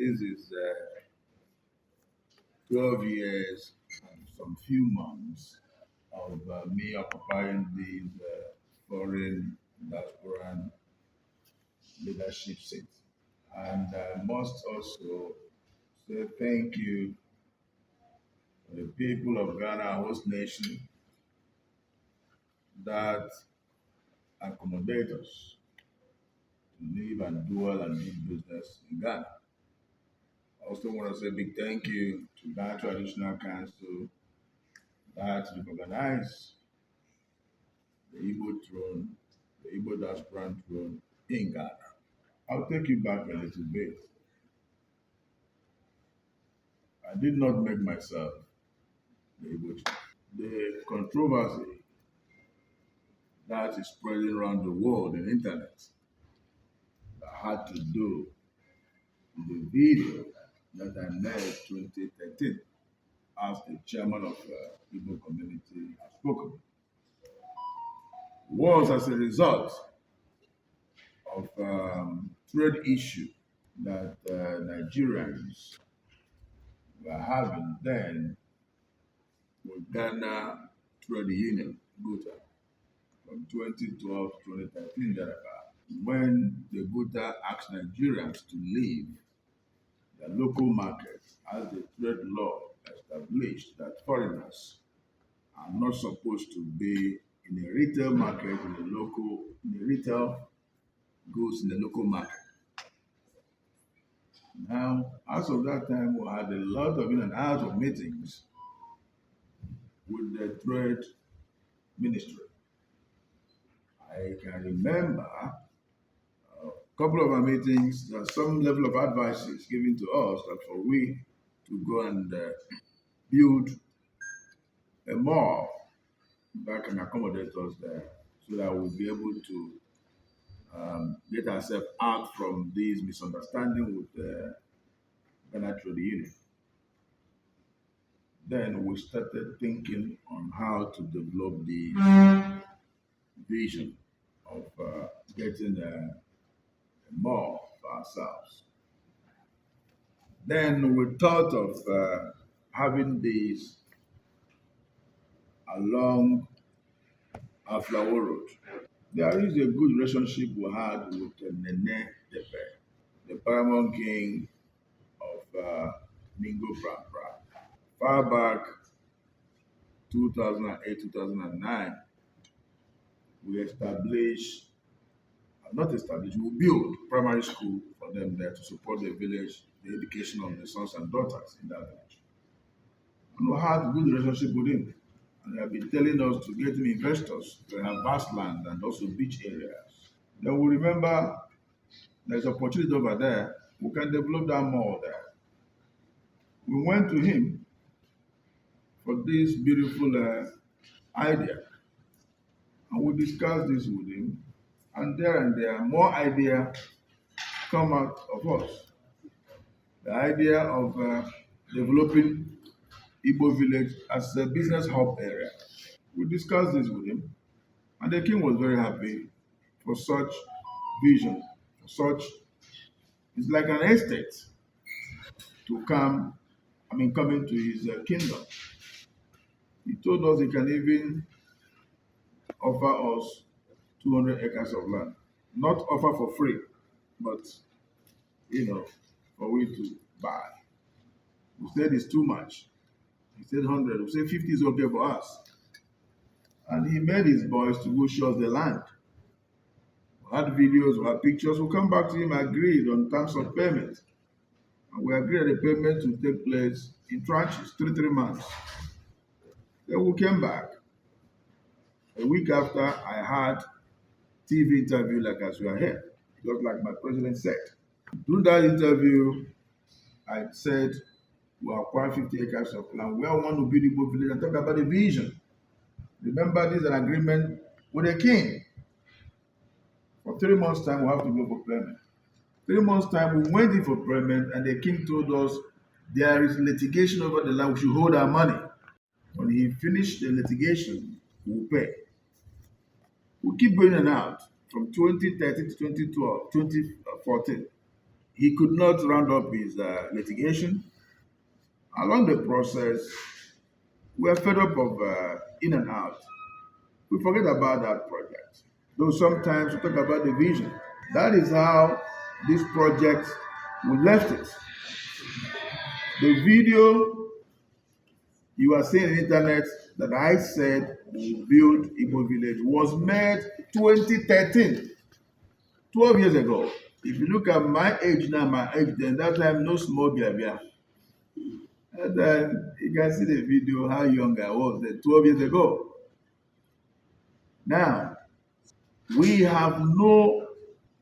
This is 12 years and some few months of me occupying these foreign diaspora leadership seats. And I must also say thank you to the people of Ghana, host nation, that accommodate us to live and dwell and do business in Ghana. I also want to say a big thank you to Ghana Traditional Council that recognize the Igbo throne, the Igbo diaspora throne in Ghana. I'll take you back a little bit. I did not make myself the Igbo throne. The controversy that is spreading around the world in the internet that had to do with the video that I made 2013 as the chairman of the Igbo community has spoken was as a result of trade issue that Nigerians were having then with Ghana Trade Union, GUTA, from 2012 to 2013 thereabout, when the GUTA asked Nigerians to leave the local market as the trade law established that foreigners are not supposed to be in a retail market in the retail goods in the local market. Now, as of that time, we had a lot of in and out of meetings with the trade ministry. I can remember a couple of our meetings, there was some level of advice is given to us that for we to go and build a mall that can accommodate us there so that we'll be able to get ourselves out from these misunderstanding with the Ghana Trade Union. Then we started thinking on how to develop the vision of getting a mall for ourselves. Then we thought of having these along Aflawo Road. There is a good relationship we had with Nene Tepe, the paramount king of Ningo Prampa. Far back 2008, 2009, we we built primary school for them there to support the village, the education of the sons and daughters in that village. And we had a good relationship with him. And they have been telling us to get him investors to have vast land and also beach areas. Then we remember there's opportunity over there. We can develop that more there. We went to him for this beautiful idea. And we discussed this with him. And there, more idea come out of us. The idea of developing Igbo village as a business hub area. We discussed this with him, and the king was very happy for such vision, for such, it's like an estate to come into his kingdom. He told us he can even offer us 200 acres of land. Not offer for free, but, for we to buy. We said it's too much. He said 100. We said 50 is okay for us. And he made his boys to go show us the land. We had videos, we had pictures. We come back to him, agreed on terms of payment. And we agreed the payment to take place in tranches, 3 months. Then we came back. A week after, I had TV interview like as we are here, just like my president said. During that interview, I said, we acquire 50 acres of land. We all want to build Igbo village and talk about the vision. Remember, this is an agreement with the king. For 3 months' time, we have to go for payment. 3 months' time, we went in for payment, and the king told us there is litigation over the land. We should hold our money. When he finished the litigation, we'll pay. We keep going and out from 2013 to 2012, 2014. He could not round up his litigation. Along the process, we are fed up of in and out. We forget about that project. Though sometimes we talk about the vision. That is how this project, we left it. The video you are seeing on the internet that I said we build Igbo village was made 2013, 12 years ago. If you look at my age now, my age then, that time no small beer. And then you can see the video how young I was then, 12 years ago. Now, we have no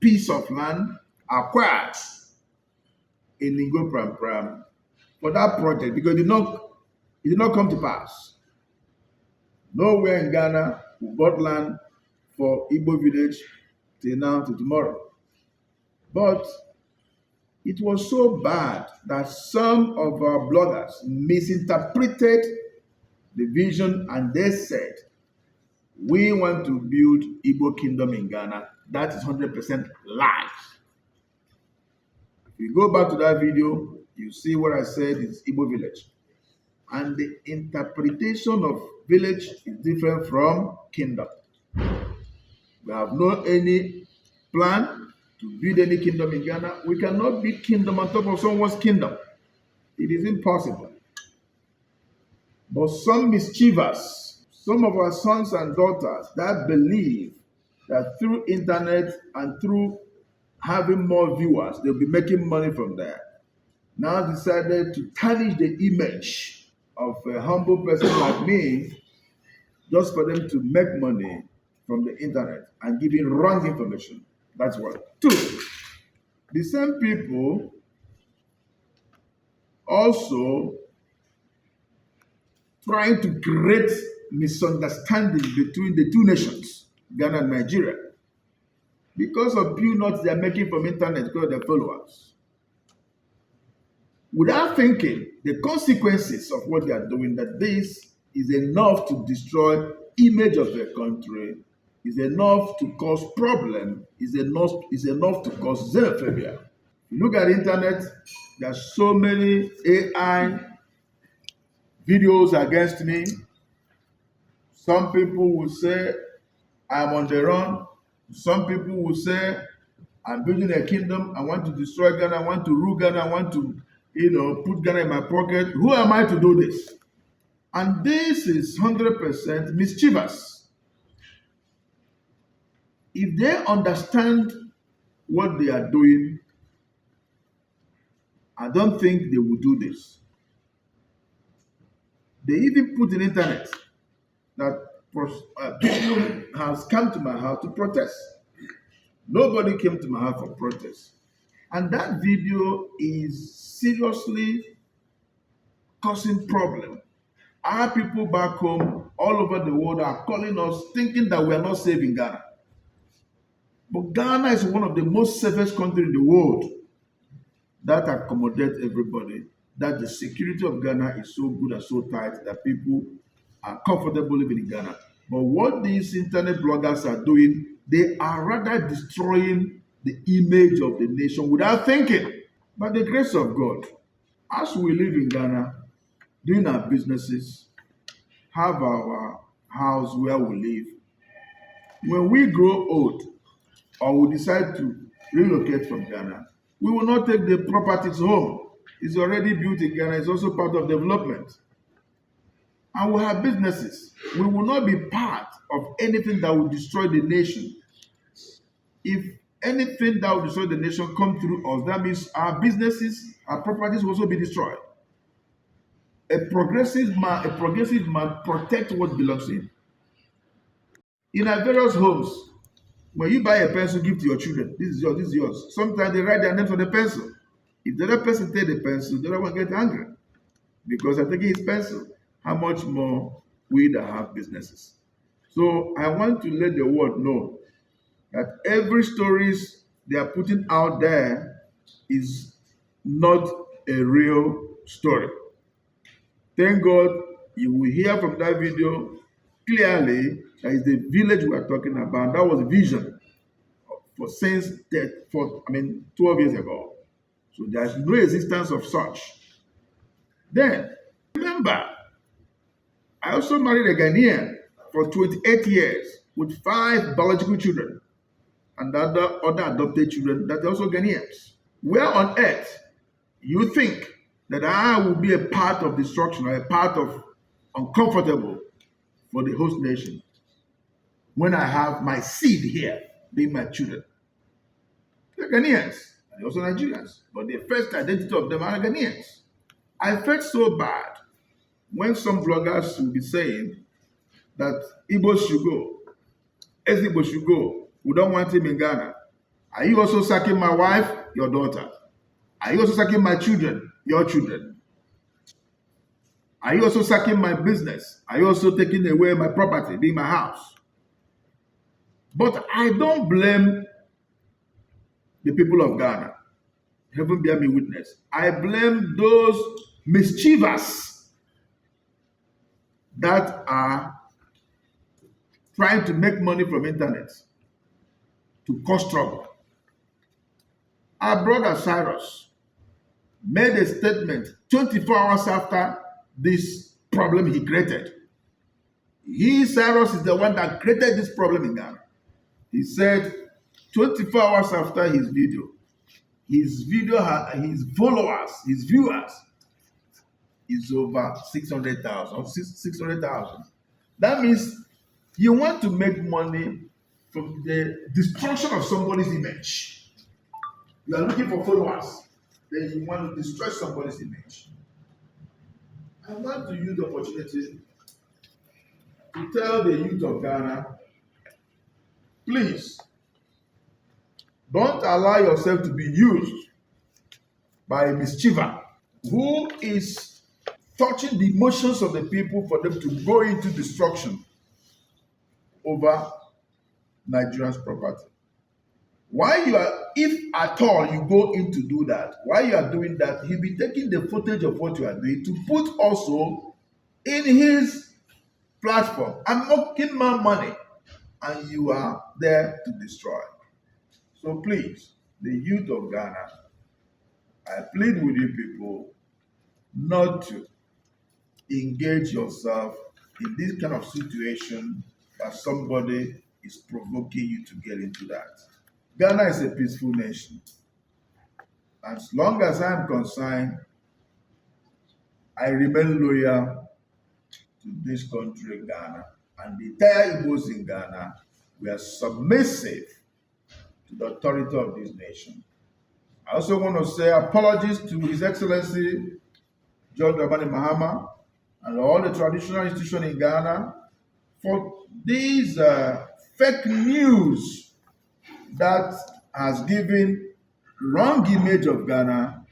piece of land acquired in Igbo Pram Pram for that project because it did not come to pass. Nowhere in Ghana we bought land for Igbo village till now, till tomorrow. But it was so bad that some of our bloggers misinterpreted the vision and they said, we want to build Igbo kingdom in Ghana. That is 100% lie. If you go back to that video, you see what I said is Igbo village. And the interpretation of village is different from kingdom. We have no any plan to build any kingdom in Ghana. We cannot build kingdom on top of someone's kingdom. It is impossible. But some mischievous, some of our sons and daughters that believe that through internet and through having more viewers, they'll be making money from there, now decided to tarnish the image of a humble person like me just for them to make money from the internet and giving wrong information. That's one. Two, the same people also trying to create misunderstanding between the two nations, Ghana and Nigeria, because of few notes they are making from internet because of their followers. Without thinking the consequences of what they are doing, that this is enough to destroy image of their country, is enough to cause problem, is enough to cause xenophobia. If you look at the internet, there are so many AI videos against me. Some people will say I'm on the run. Some people will say I'm building a kingdom. I want to destroy Ghana. I want to rule Ghana. I want to, put Ghana in my pocket. Who am I to do this? And this is 100% mischievous. If they understand what they are doing, I don't think they will do this. They even put in the internet that people has come to my house to protest. Nobody came to my house for protest. And that video is seriously causing problem. Our people back home, all over the world, are calling us thinking that we are not safe in Ghana. But Ghana is one of the most safest countries in the world that accommodates everybody, that the security of Ghana is so good and so tight that people are comfortable living in Ghana. But what these internet bloggers are doing, they are rather destroying the image of the nation without thinking. By the grace of God, as we live in Ghana, doing our businesses, have our house where we live, when we grow old or we decide to relocate from Ghana, we will not take the properties home. It's already built in Ghana. It's also part of development. And we have businesses. We will not be part of anything that will destroy the nation. If anything that will destroy the nation come through us, that means our businesses, our properties will also be destroyed. A progressive man protects what belongs to him. In our various homes, when you buy a pencil, give to your children. This is yours, this is yours. Sometimes they write their names on the pencil. If the other person take the pencil, the other one get angry because I'm taking his pencil. How much more we that have businesses? So I want to let the world know that every stories they are putting out there is not a real story. Thank God you will hear from that video clearly that is the village we are talking about. That was a vision for 12 years ago. So there's no existence of such. Then, remember, I also married a Ghanaian for 28 years with 5 biological children and other adopted children that are also Ghanaians. Where on earth you think that I will be a part of destruction or a part of uncomfortable for the host nation when I have my seed here, being my children? They're Ghanaians and also Nigerians, but the first identity of them are Ghanaians. I felt so bad when some bloggers will be saying that Igbo should go, Igbo should go, we don't want him in Ghana. Are you also sacking my wife, your daughter? Are you also sacking my children, your children? Are you also sacking my business? Are you also taking away my property, being my house? But I don't blame the people of Ghana. Heaven bear me witness. I blame those mischievous that are trying to make money from internet to cause trouble. Our brother Cyrus made a statement 24 hours after this problem he created. Cyrus, is the one that created this problem in Ghana. He said 24 hours after his video, his followers, his viewers is over 600,000. 600,000. That means you want to make money from the destruction of somebody's image. You are looking for followers, then you want to destroy somebody's image. I want to use the opportunity to tell the youth of Ghana, please, don't allow yourself to be used by a mischiever who is touching the emotions of the people for them to go into destruction over Nigerians' property. If at all you go in to do that, while you are doing that, he'll be taking the footage of what you are doing to put also in his platform. I'm making my money, and you are there to destroy. So please, the youth of Ghana, I plead with you people not to engage yourself in this kind of situation that somebody is provoking you to get into that. Ghana is a peaceful nation. As long as I'm concerned, I remain loyal to this country, Ghana, and the entire Igbos in Ghana. We are submissive to the authority of this nation. I also want to say apologies to His Excellency John Dramani Mahama and all the traditional institutions in Ghana for these fake news that has given wrong image of Ghana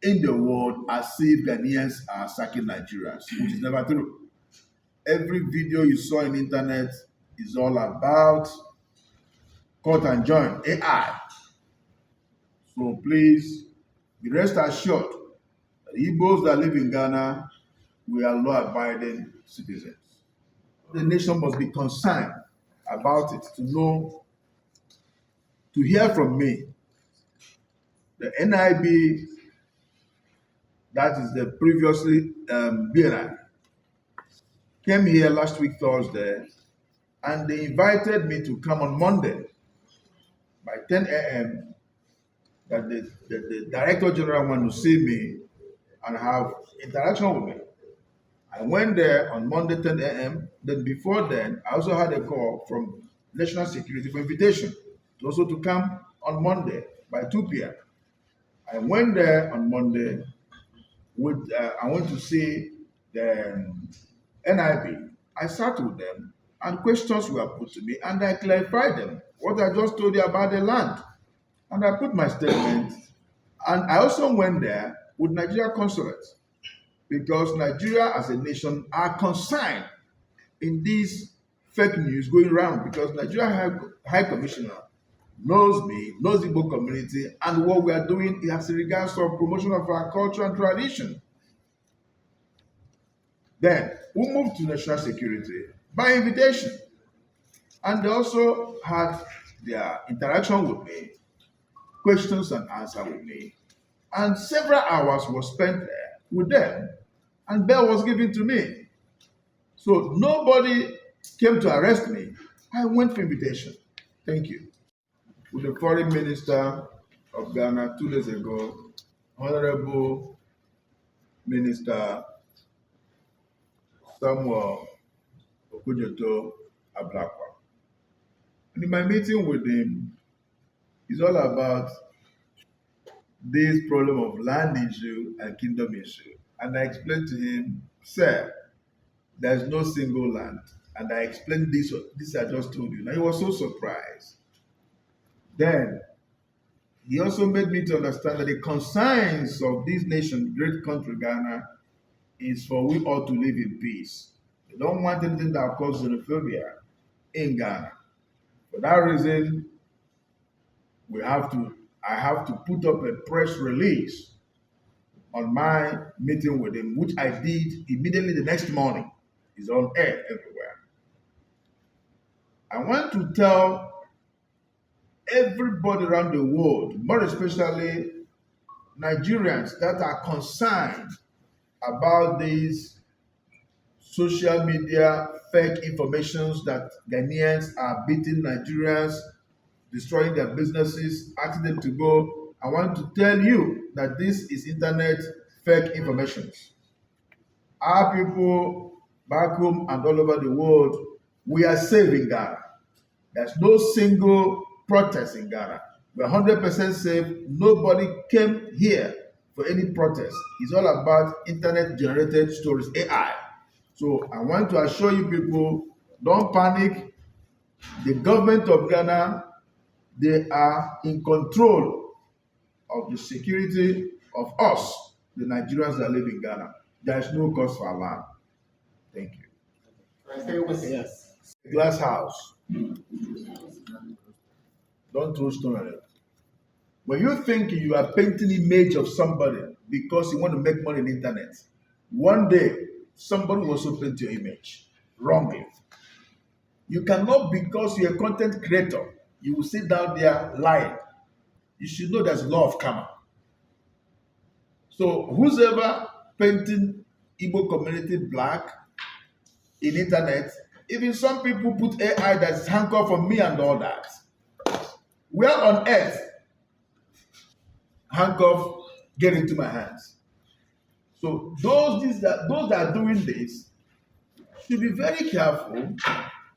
in the world as if Ghanaians are sacking Nigerians, which is never true. Every video you saw on the internet is all about cut and join, AI. So please, be rest assured that Igbos that live in Ghana, we are law-abiding citizens. The nation must be concerned about it to know, to hear from me. The NIB, that is the previously BNI, came here last week Thursday, and they invited me to come on Monday by 10 a.m. that the Director General wanted to see me and have interaction with me. I went there on Monday 10 a.m. Then before then, I also had a call from National Security for invitation to come on Monday by 2 p.m. I went there on Monday I went to see the NIB. I sat with them and questions were put to me and I clarified them, what I just told you about the land. And I put my statement. And I also went there with Nigeria Consulate because Nigeria as a nation are concerned in these fake news going around because Nigeria High Commissioner knows me, knows the Igbo community, and what we are doing as regards to promotion of our culture and tradition. Then we moved to national security by invitation. And they also had their interaction with me, questions and answers with me. And several hours was spent there with them, and bail was given to me. So nobody came to arrest me. I went for invitation. Thank you. With the foreign minister of Ghana 2 days ago, Honorable Minister Samuel Okujoto Ablakwa. And in my meeting with him, it's all about this problem of land issue and kingdom issue. And I explained to him, sir, there's no single land. And I explained this I just told you. Now he was so surprised. Then he also made me to understand that the concerns of this nation, great country, Ghana, is for we all to live in peace. They don't want anything that causes xenophobia in Ghana. For that reason, I have to put up a press release on my meeting with him, which I did immediately the next morning. It's on air everywhere. I want to tell everybody around the world, more especially Nigerians that are concerned about these social media fake informations that Ghanaians are beating Nigerians, destroying their businesses, asking them to go. I want to tell you that this is internet fake information. Our people back home and all over the world, we are safe in Ghana. There's no single protest in Ghana. We're 100% safe. Nobody came here for any protest. It's all about internet-generated stories, AI. So I want to assure you people, don't panic. The government of Ghana, they are in control of the security of us, the Nigerians that live in Ghana. There is no cause for alarm. Thank you. Yes. Glass house. Don't throw stone at it. When you think you are painting image of somebody because you want to make money on the internet, one day somebody will also paint your image wrongly. You cannot, because you're a content creator, you will sit down there lying. You should know there's a law of karma. So who's ever painting Igbo community black in internet, even some people put AI that's handcuffed on me and all that. Where on earth handcuff get into my hands? So those that are doing this should be very careful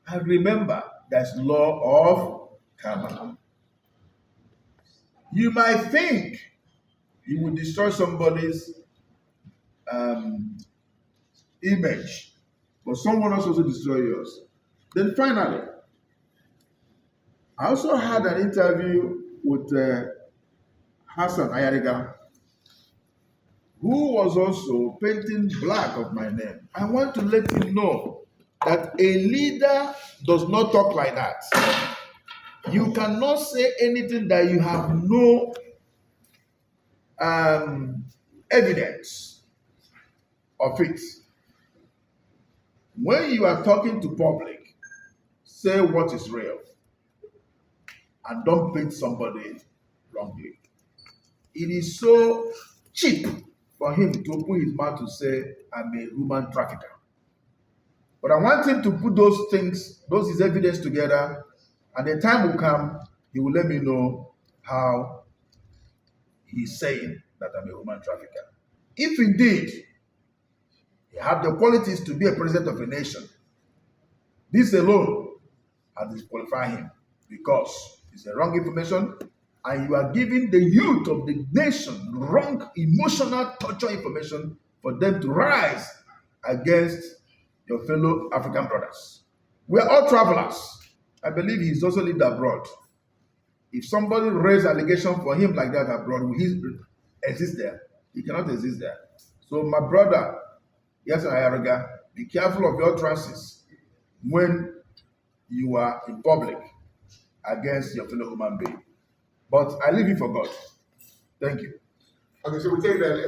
and remember there's law of karma. You might think you will destroy somebody's image, but someone else also destroy yours. Then finally, I also had an interview with Hassan Ayariga, who was also painting black of my name. I want to let him know that a leader does not talk like that. You cannot say anything that you have no evidence of it. When you are talking to public, say what is real and don't paint somebody wrongly. It is so cheap for him to open his mouth to say, I'm a human trafficker. But I want him to put those things, those his evidence together, and the time will come, he will let me know how he's saying that I'm a human trafficker. If indeed he have the qualities to be a president of a nation, this alone has disqualified him because it's a wrong information and you are giving the youth of the nation wrong emotional torture information for them to rise against your fellow African brothers. We are all travelers. I believe he's also lived abroad. If somebody raised allegation for him like that abroad, will he exist there? He cannot exist there. So my brother, yes, Ayaraga, be careful of your utterances when you are in public against your fellow human being. But I leave it for God. Thank you. Okay, so we take that.